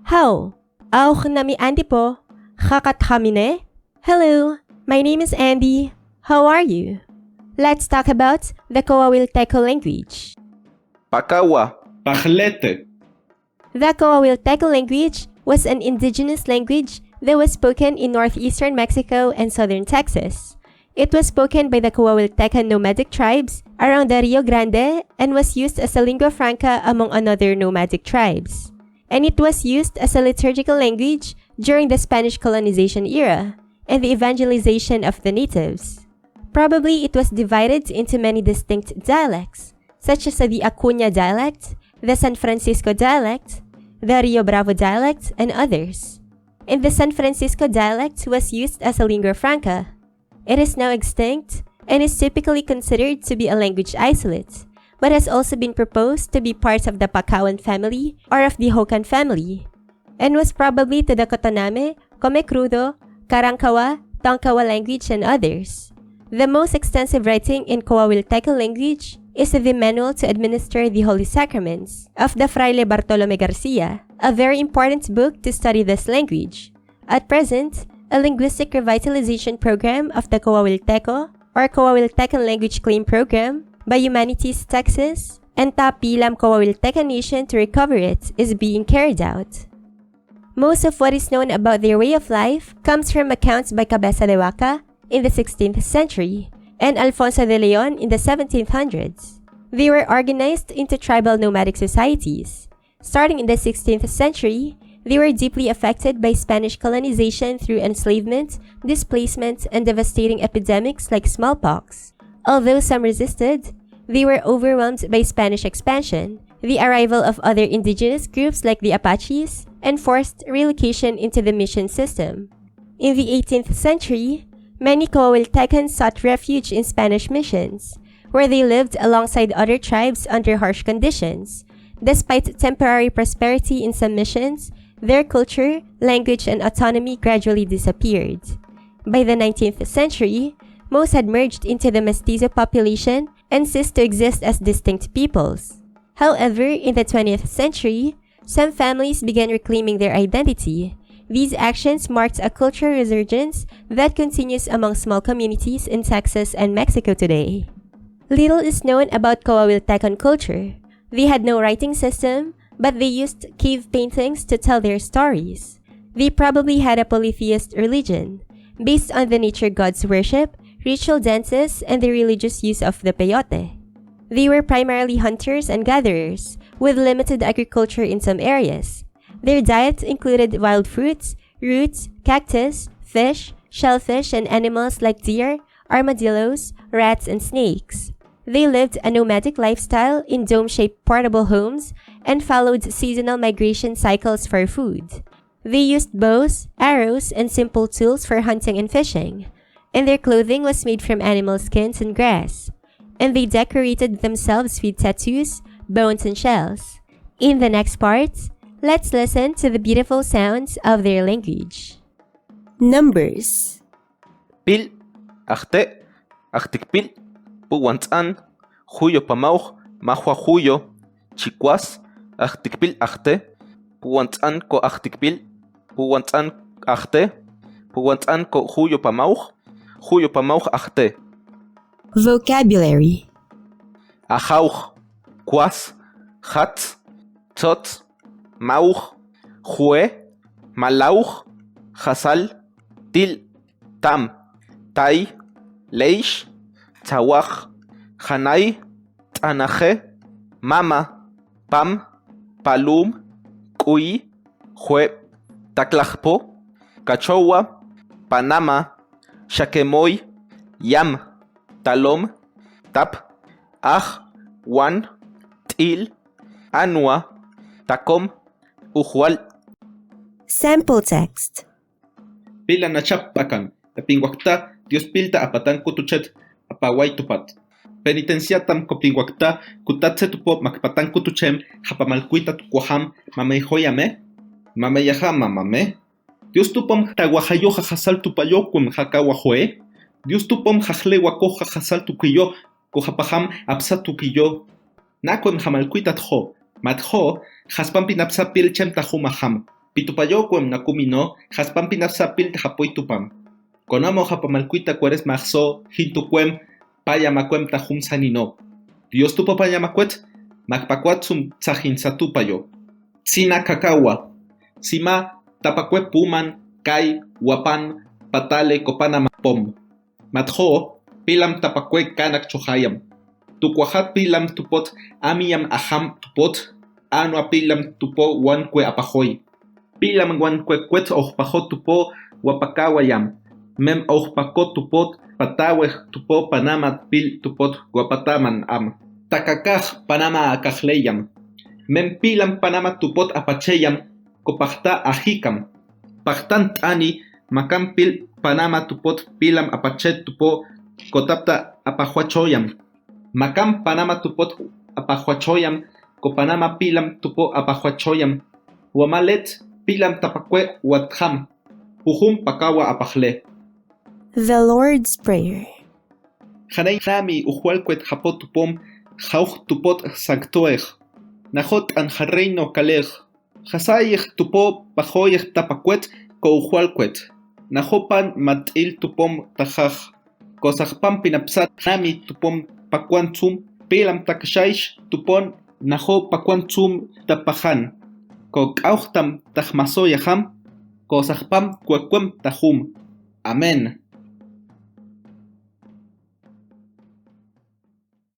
How? Auch nami Andy po. Hakat hamine? Hello, my name is Andy. How are you? Let's talk about the Coahuilteco language. Pakawa, Pachlete. The Coahuilteco language was an indigenous language that was spoken in northeastern Mexico and southern Texas. It was spoken by the Coahuiltecan nomadic tribes around the Rio Grande and was used as a lingua franca among other nomadic tribes. And it was used as a liturgical language during the Spanish colonization era and the evangelization of the natives. Probably it was divided into many distinct dialects, such as the Acuña dialect, the San Francisco dialect, the Rio Bravo dialect, and others. And the San Francisco dialect was used as a lingua franca. It is now extinct and is typically considered to be a language isolate, but has also been proposed to be part of the Pakawan family or of the Hokan family, and was probably to the cotoname, comecrudo, karankawa, tonkawa language, and others. The most extensive writing in Coahuilteco language is the Manual to Administer the Holy Sacraments of the Fraile Bartolome Garcia, a very important book to study this language. At present, a linguistic revitalization program of the Coahuilteco or Coahuiltecan Language Claim Program by Humanities Texas and Tapilam Coahuiltecan Nation to recover it is being carried out. Most of what is known about their way of life comes from accounts by Cabeza de Vaca in the 16th century and Alfonso de Leon in the 1700s. They were organized into tribal nomadic societies. Starting in the 16th century, they were deeply affected by Spanish colonization through enslavement, displacement, and devastating epidemics like smallpox. Although some resisted, they were overwhelmed by Spanish expansion, the arrival of other indigenous groups like the Apaches, and forced relocation into the mission system. In the 18th century, many Coahuiltecans sought refuge in Spanish missions, where they lived alongside other tribes under harsh conditions. Despite temporary prosperity in some missions, their culture, language, and autonomy gradually disappeared. By the 19th century, most had merged into the mestizo population and ceased to exist as distinct peoples. However, in the 20th century, some families began reclaiming their identity. These actions marked a cultural resurgence that continues among small communities in Texas and Mexico today. Little is known about Coahuiltecan culture. They had no writing system, but they used cave paintings to tell their stories. They probably had a polytheist religion, based on the nature gods worship, ritual dances, and the religious use of the peyote. They were primarily hunters and gatherers, with limited agriculture in some areas. Their diet included wild fruits, roots, cactus, fish, shellfish, and animals like deer, armadillos, rats, and snakes. They lived a nomadic lifestyle in dome-shaped portable homes and followed seasonal migration cycles for food. They used bows, arrows, and simple tools for hunting and fishing, and their clothing was made from animal skins and grass. And they decorated themselves with tattoos, bones, and shells. In the next part, let's listen to the beautiful sounds of their language. Numbers. Pil, achte, achtikpil, puwantzan, huyo pamauj, mahua huyo, chikwas, achtikpil achte, puwantzan ko achtikpil, puwantzan achte, puwantzan ko huyo pamauj achte. Vocabulary. Ajauj, kwas, hat, tzotz, mauj, jue, malauj, jasal, til, tam, tai, leish, tzawaj, janay, tzanaje, mama, pam, palum, kui, jue, taklajpo, cachowa, panama, shakemoy, yam, talom, tap, aj, wan, til, anua, takom, ujual. Sample text. Pila na chapakan, tapinguacta, Dios pilta apatan kutuchet, apaway tupat. Penitenciatam kopinguacta, kutatse tupo makpatan kutuchem, hapamalkuita tukuaham, mameihoyame, mameyahama mame. Dios tupom taguajayo jajasal tupayokum jakawahue. Dios tupom jajlehuaco jajasal tukiyo, kojapaham apsa tukiyo. Nakwem jamalkuita tjo, matjo, jaspampin apsa pilchem tajumaham. Pitupayocuem nakumino, jaspampinasapil japoitupam. Konamo japamalcuita cueres maxo, hintucuem, payamacuem tajum sanino. Dios tupo payamacuet, macpacuatsum tzajinsatupayo. Sina kakawa. Sima tapacue puman, kai, wapan, patale, copana pom. Matjo, pilam tapacue kanak chohayam. Tucuajat pilam tupot, amiam aham tupot, anua pilam tupo wancue apajoy. Pilam wancue cuet ojpajo tupo, wapakawayam. Mem ojpaco tupot, pataweh tupo panama pil tupot, guapataman am. Takakaj panama akajleyam. Mem pilam panama tupot apacheyam, kopachta ajikam. Pachtant ani, makampil panama tupot pilam apachet tupo, kotapta apahuachoyam. Makam panama tupot apahuachoyam, kopanama pilam tupo apahuachoyam. Wamalet pilam tapakwe watham, uhum pakawa apajle. The Lord's Prayer. Hanay nami uhualkwet japot tupom, jauj tupot sanctuej. Najot an jarreino kalej. Jasayej tupo pajoyej tapakwet ko uhualkwet. Najopan matil tupom tajaj. Kosajpam pinapsat nami tupom pakuantzum, pilam takshaish tupon najo pakuantzum tapajan. Ko kauhtam tajmasoyajam, kosajpam kuakuem tajum. Amén.